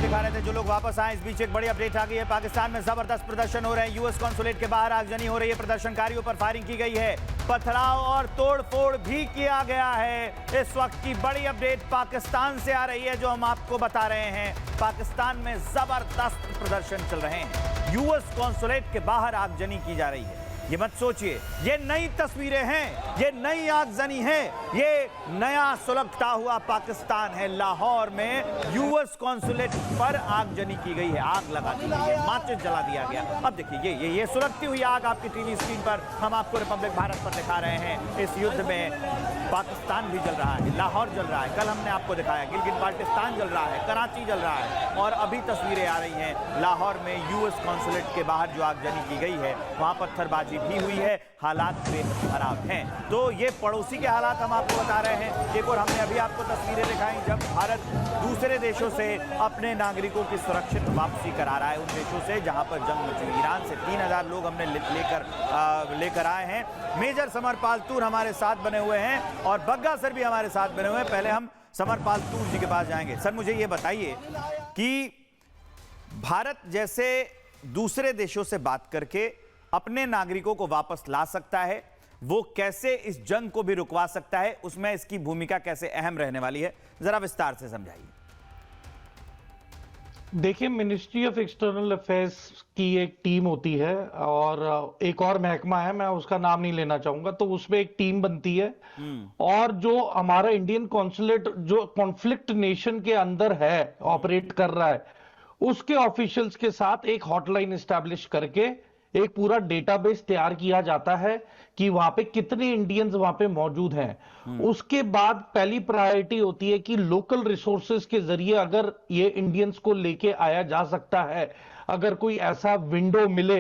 दिखा रहे थे जो लोग वापस आए। इस बीच एक बड़ी अपडेट आ गई है। पाकिस्तान में जबरदस्त प्रदर्शन हो रहे हैं। यूएस कॉन्सुलेट के बाहर आगजनी हो रही है, प्रदर्शनकारियों पर फायरिंग की गई है, पथराव और तोड़फोड़ भी किया गया है। इस वक्त की बड़ी अपडेट पाकिस्तान से आ रही है जो हम आपको बता रहे हैं। पाकिस्तान में जबरदस्त प्रदर्शन चल रहे हैं। यूएस कॉन्सुलेट के बाहर आगजनी की जा रही है। ये मत सोचिए ये नई तस्वीरें हैं, ये नई आगजनी है, ये नया सुलगता हुआ पाकिस्तान है। लाहौर में यूएस कॉन्सुलेट पर आगजनी की गई है, आग लगा दी गई है, माचिस जला दिया गया। अब देखिए ये सुलगती हुई आग आपकी टीवी स्क्रीन पर हम आपको रिपब्लिक भारत पर दिखा रहे हैं। इस युद्ध में पाकिस्तान भी जल रहा है, लाहौर जल रहा है, कल हमने आपको दिखाया गिलगित बाल्टिस्तान जल रहा है, कराची जल रहा है, और अभी तस्वीरें आ रही हैं लाहौर में यूएस कॉन्सुलेट के बाहर जो आगजनी की गई है वहां पत्थरबाजी भी हुई है। हालात बेहद खराब हैं। तो ये पड़ोसी के हालात हम आपको बता रहे हैं। एक और हमने अभी आपको तस्वीरें दिखाई जब भारत दूसरे देशों से अपने नागरिकों की सुरक्षित वापसी करा रहा है, उन देशों से जहां पर जंग मची। ईरान से 3000 लोग हमने लेकर आए हैं। मेजर समर पालतूर हमारे साथ बने हुए हैं और बग्गा सर भी हमारे साथ बने हुए हैं। पहले हम समर पालतूर जी के पास जाएंगे। सर मुझे ये बताइए कि भारत जैसे दूसरे देशों से बात करके अपने नागरिकों को वापस ला सकता है, वो कैसे इस जंग को भी रुकवा सकता है, उसमें इसकी भूमिका कैसे अहम रहने वाली है, जरा विस्तार से समझाइए। देखिए, मिनिस्ट्री ऑफ एक्सटर्नल अफेयर्स की एक टीम होती है और एक और महकमा है, मैं उसका नाम नहीं लेना चाहूंगा, तो उसमें एक टीम बनती है और जो हमारा इंडियन कॉन्सुलेट जो कॉन्फ्लिक्ट नेशन के अंदर है, ऑपरेट कर रहा है, उसके ऑफिशियल्स के साथ एक हॉटलाइन एस्टैब्लिश करके एक पूरा डेटाबेस तैयार किया जाता है कि वहां पे कितने इंडियंस वहां पे मौजूद हैं। उसके बाद पहली प्रायोरिटी होती है कि लोकल रिसोर्सेज के जरिए अगर ये इंडियंस को लेके आया जा सकता है, अगर कोई ऐसा विंडो मिले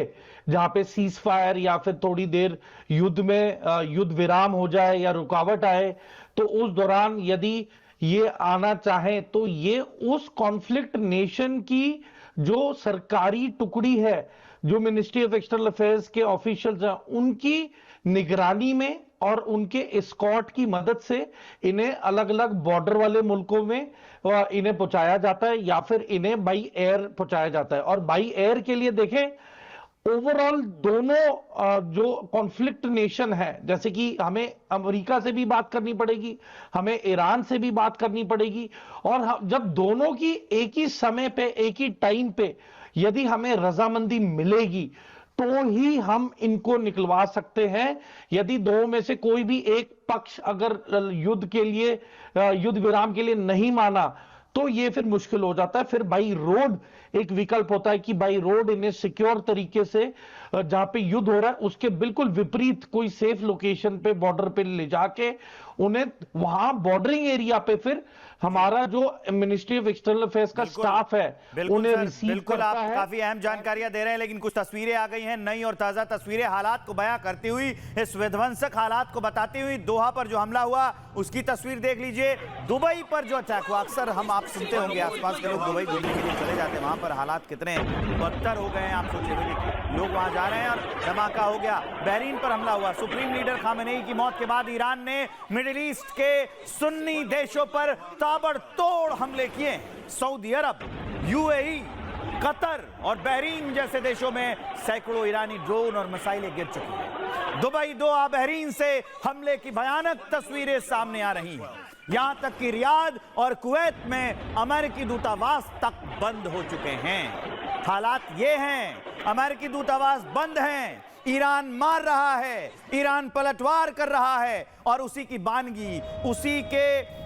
जहां पे सीज फायर या फिर थोड़ी देर युद्ध में युद्ध विराम हो जाए या रुकावट आए, तो उस दौरान यदि ये आना चाहे तो ये उस कॉन्फ्लिक्ट नेशन की जो सरकारी टुकड़ी है, जो मिनिस्ट्री ऑफ एक्सटर्नल अफेयर्स के ऑफिशियल्स हैं, उनकी निगरानी में और उनके एस्कॉर्ट की मदद से इन्हें अलग अलग बॉर्डर वाले मुल्कों में इन्हें पहुंचाया जाता है या फिर इन्हें बाई एयर पहुंचाया जाता है। और बाई एयर के लिए देखें, ओवरऑल दोनों जो कॉन्फ्लिक्ट नेशन है, जैसे कि हमें अमेरिका से भी बात करनी पड़ेगी, हमें ईरान से भी बात करनी पड़ेगी, और जब दोनों की एक ही समय पे एक ही टाइम पे यदि हमें रजामंदी मिलेगी तो ही हम इनको निकलवा सकते हैं। यदि दो में से कोई भी एक पक्ष अगर युद्ध के लिए युद्ध विराम के लिए नहीं माना तो ये फिर मुश्किल हो जाता है। फिर बाई रोड एक विकल्प होता है कि बाई रोड इन्हें सिक्योर तरीके से जहां पे युद्ध हो रहा है उसके बिल्कुल विपरीत कोई सेफ लोकेशन पे बॉर्डर पे ले जाके उन्हें वहां बॉर्डरिंग एरिया पे फिर हमारा जो मिनिस्ट्री ऑफ एक्सटर्नल अफेयर्स का स्टाफ है उन्हें रिसीव करता है। काफी अहम जानकारियां दे रहे हैं, लेकिन कुछ तस्वीरें आ गई हैं नई और ताजा तस्वीरें, हालात को बयां करती हुई, इस विध्वंसक हालात को बताती हुई। दोहा पर जो हमला हुआ उसकी तस्वीर देख लीजिए। दुबई पर जो अटैक हुआ, अक्सर हम आप सुनते होंगे आसपास के लोग दुबई घूमने के लिए चले जाते हैं, वहां पर हालात कितने बदतर हो गए हैं आप सोचिए। लोग वहां जा रहे हैं और धमाका हो गया। बहरीन पर हमला हुआ, सुप्रीम लीडर खामेनेई की मौत के बाद ईरान ने मिडिल ईस्ट के सुन्नी देशों पर ताबड़तोड़ हमले किए। सऊदी अरब, यूएई, कतर और बहरीन जैसे देशों में सैकड़ों ईरानी ड्रोन और मिसाइलें गिर चुकी हैं। दुबई, दोहा, बहरीन से हमले की भयानक तस्वीरें सामने आ रही हैं। यहां तक कि रियाद और कुवैत में अमेरिकी दूतावास तक बंद हो चुके हैं। हालात ये हैं, अमेरिकी दूतावास बंद हैं, ईरान मार रहा है, ईरान पलटवार कर रहा है और उसी की बानगी, उसी के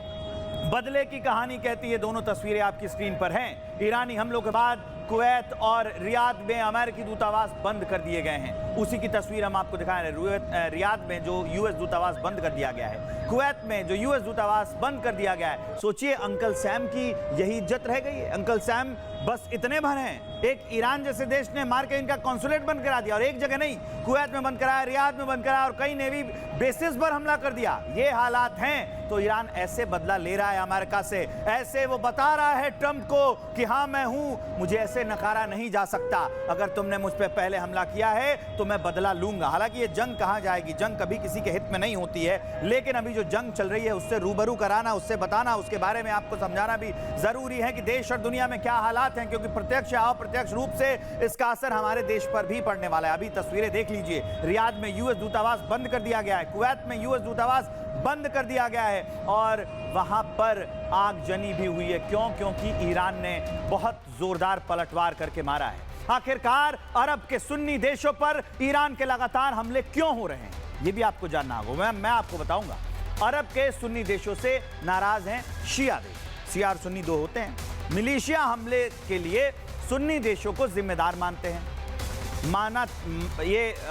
बदले की कहानी कहती है। दोनों तस्वीरें आपकी स्क्रीन पर हैं। ईरानी हमलों के बाद कुवैत और रियाद में अमेरिकी दूतावास बंद कर दिए गए हैं। उसी की तस्वीर हम आपको दिखा रहे हैं। रियाद में जो यूएस दूतावास बंद कर दिया गया है, कुवैत में जो यूएस दूतावास बंद कर दिया गया है। सोचिए अंकल सैम की यही इज्जत रह गई है। अंकल सैम बस इतने भर हैं, एक ईरान जैसे देश ने मार के इनका कॉन्सुलेट बंद करा दिया, और एक जगह नहीं, कुवैत में बंद कराया, रियाद में बंद कराया और कई नेवी बेसिस पर हमला कर दिया। ये हालात हैं तो ईरान ऐसे बदला ले रहा है अमेरिका से, ऐसे वो बता रहा है ट्रंप को कि हाँ मैं हूं, मुझे ऐसे नकारा नहीं जा सकता, अगर तुमने मुझ पे पहले हमला किया है तो मैं बदला लूंगा। हालांकि ये जंग कहां जाएगी, जंग कभी किसी के हित में नहीं होती है, लेकिन अभी जो जंग चल रही है उससे रूबरू कराना, उससे बताना, उसके बारे में आपको समझाना भी जरूरी है कि देश और दुनिया में क्या हालात साथ हैं, क्योंकि प्रत्यक्ष या अप्रत्यक्ष रूप से इसका असर हमारे देश पर भी पड़ने वाला है। अभी तस्वीरें देख लीजिए, रियाद में यूएस दूतावास बंद कर दिया गया है, कुवैत में यूएस दूतावास बंद कर दिया गया है और वहां पर आगजनी भी हुई है। क्यों? क्योंकि ईरान ने बहुत जोरदार पलटवार करके मारा है। आखिरकार अरब के सुन्नी देशों पर ईरान के लगातार हमले क्यों हो रहे हैं, ये भी आपको जानना होगा। मैं आपको बताऊंगा। अरब के सुन्नी देशों से नाराज हैं शिया देश। शिया और सुन्नी दो होते हैं। मिलिशिया हमले के लिए सुन्नी देशों को जिम्मेदार मानते हैं।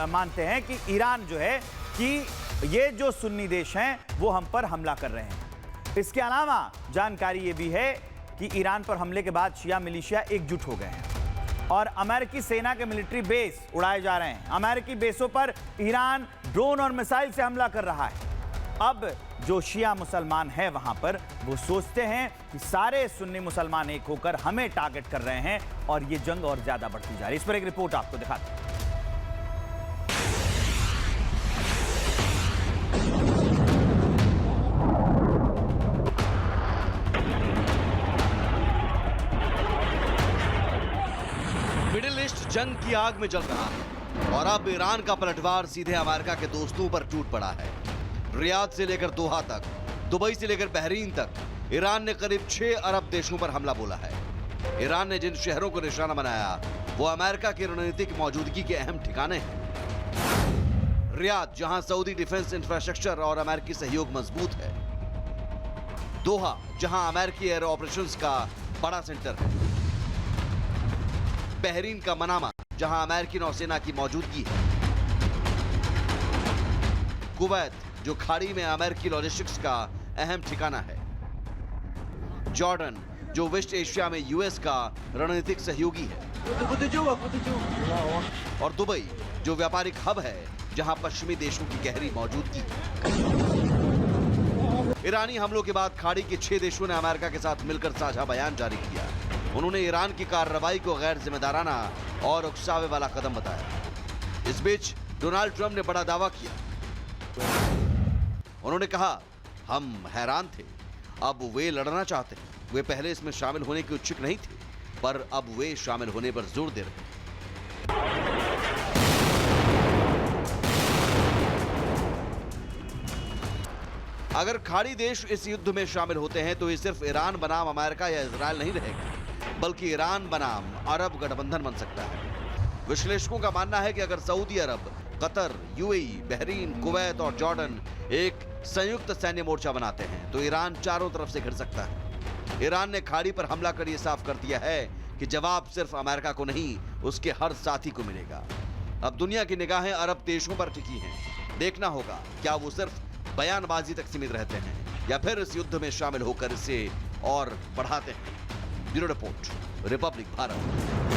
मानते हैं कि ईरान जो है कि ये जो सुन्नी देश हैं वो हम पर हमला कर रहे हैं। इसके अलावा जानकारी ये भी है कि ईरान पर हमले के बाद शिया मिलिशिया एकजुट हो गए हैं और अमेरिकी सेना के मिलिट्री बेस उड़ाए जा रहे हैं। अमेरिकी बेसों पर ईरान ड्रोन और मिसाइल से हमला कर रहा है। अब जो शिया मुसलमान हैं वहां पर वो सोचते हैं कि सारे सुन्नी मुसलमान एक होकर हमें टारगेट कर रहे हैं और ये जंग और ज्यादा बढ़ती जा रही है। इस पर एक रिपोर्ट आपको दिखाते हैं। मिडिल ईस्ट जंग की आग में जल रहा है और अब ईरान का पलटवार सीधे अमेरिका के दोस्तों पर टूट पड़ा है। रियाद से लेकर दोहा तक, दुबई से लेकर बहरीन तक ईरान ने करीब 6 अरब देशों पर हमला बोला है। ईरान ने जिन शहरों को निशाना बनाया वो अमेरिका की रणनीतिक मौजूदगी के अहम ठिकाने हैं। रियाद, जहां सऊदी डिफेंस इंफ्रास्ट्रक्चर और अमेरिकी सहयोग मजबूत है। दोहा, जहां अमेरिकी एयर ऑपरेशंस का बड़ा सेंटर है। बहरीन का मनामा, जहां अमेरिकी नौसेना की मौजूदगी है। कुवैत, जो खाड़ी में अमेरिकी लॉजिस्टिक्स का अहम ठिकाना है। जॉर्डन, जो वेस्ट एशिया में यूएस का रणनीतिक सहयोगी है। और दुबई, जो व्यापारिक हब है, जहां पश्चिमी देशों की गहरी मौजूदगी है। ईरानी हमलों के बाद खाड़ी के 6 देशों ने अमेरिका के साथ मिलकर साझा बयान जारी किया। उन्होंने ईरान की कार्रवाई को गैर जिम्मेदाराना और उकसावे वाला कदम बताया। इस बीच डोनाल्ड ट्रंप ने बड़ा दावा किया। उन्होंने कहा, हम हैरान थे, अब वे लड़ना चाहते हैं। वे पहले इसमें शामिल होने के इच्छुक नहीं थे, पर अब वे शामिल होने पर जोर दे रहे हैं। अगर खाड़ी देश इस युद्ध में शामिल होते हैं तो ये सिर्फ ईरान बनाम अमेरिका या इजराइल नहीं रहेगा, बल्कि ईरान बनाम अरब गठबंधन बन सकता है। विश्लेषकों का मानना है कि अगर सऊदी अरब, कतर, यूएई, बहरीन, कुवैत और जॉर्डन एक संयुक्त सैन्य मोर्चा बनाते हैं तो ईरान चारों तरफ से घिर सकता है। ईरान ने खाड़ी पर हमला कर यह साफ कर दिया है कि जवाब सिर्फ अमेरिका को नहीं, उसके हर साथी को मिलेगा। अब दुनिया की निगाहें अरब देशों पर टिकी हैं। देखना होगा क्या वो सिर्फ बयानबाजी तक सीमित रहते हैं या फिर इस युद्ध में शामिल होकर इसे और बढ़ाते हैं। Bureau report, Republic Bharat.